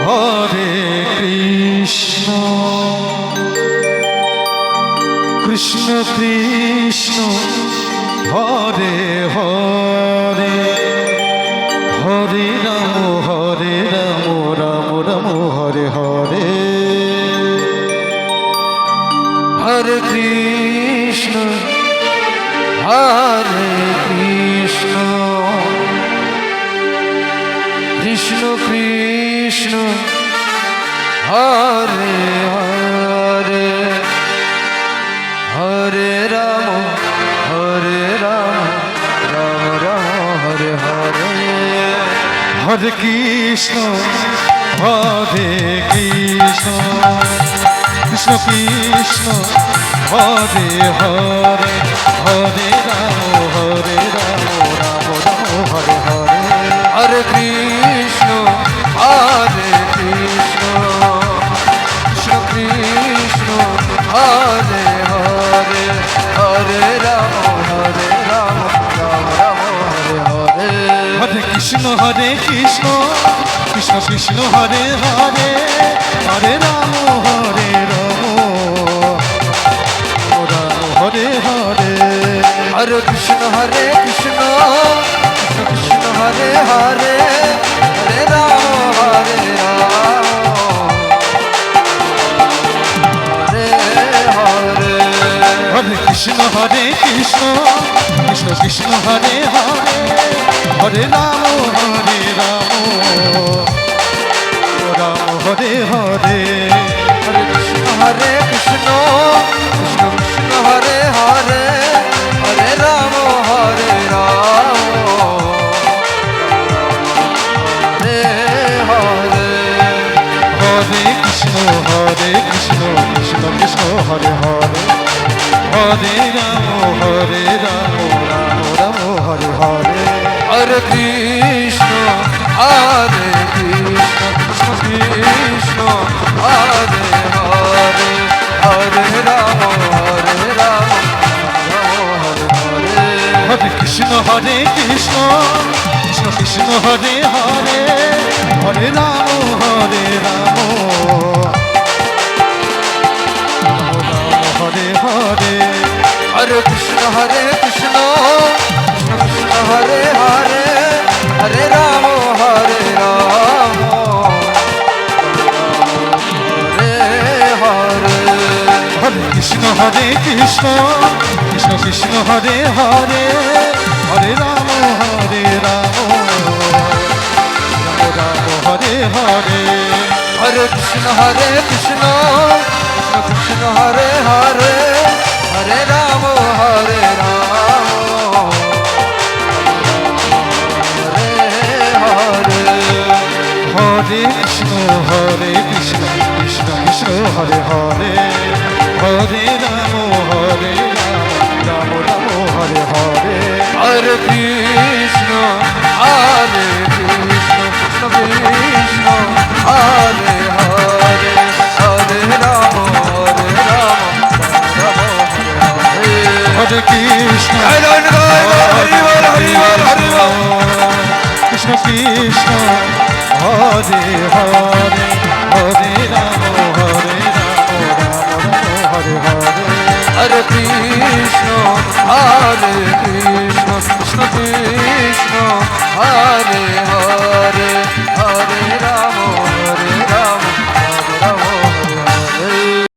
Hare Krishna Krishna Krishna Hare Hare Hare Ram Ram Ram Hare Hare Hare Krishna Krishna Krishna Hare Hare Hare Ram Ram Ram Hare Hare Hare Krishna Krishna Krishna Hare Hare Hare Ram Ram Ram Hare Hare Hare Krishna Krishna Krishna Hare Hare Hare Ram Ram Ram Hare Hare Hare Krishna Krishna Krishna Hare Hare Hare Ram Ram Hare Hare Hare Krishna Krishna Krishna Hare Hare Hare Ram Hare Hare Hare Krishna Krishna Krishna Hare Hare Hare Ram Ram Hare Hare Hare Krishna Krishna Krishna Hare Hare Hare Ram Hare Hare Hare Krishna Krishna Krishna Hare Hare Hare Ram Ram Ram Hare Hare Hare Krishna Krishna Krishna Hare Hare Hare Ram Ram Hare Hare Hare Krishna Krishna Krishna Hare Hare Hare Ram Hare Hare Hare Krishna Krishna Krishna Hare Hare Hare Ram Hare Hare Hare Krishna Krishna Krishna Hare Hare Hare Ram Ram Hare Hare Hare Krishna Krishna Krishna Hare Hare Hare Ram Hare Hare Krishna Krishna Krishna Hare Hare Hare Ram Ram Ram Hare Hare Hare Krishna Krishna Krishna Hare Hare Hare Ram Hare Krishna Krishna Krishna Hare Hare Hare Ram Hare Hare Hare Krishna Krishna Krishna Krishna Hare Hare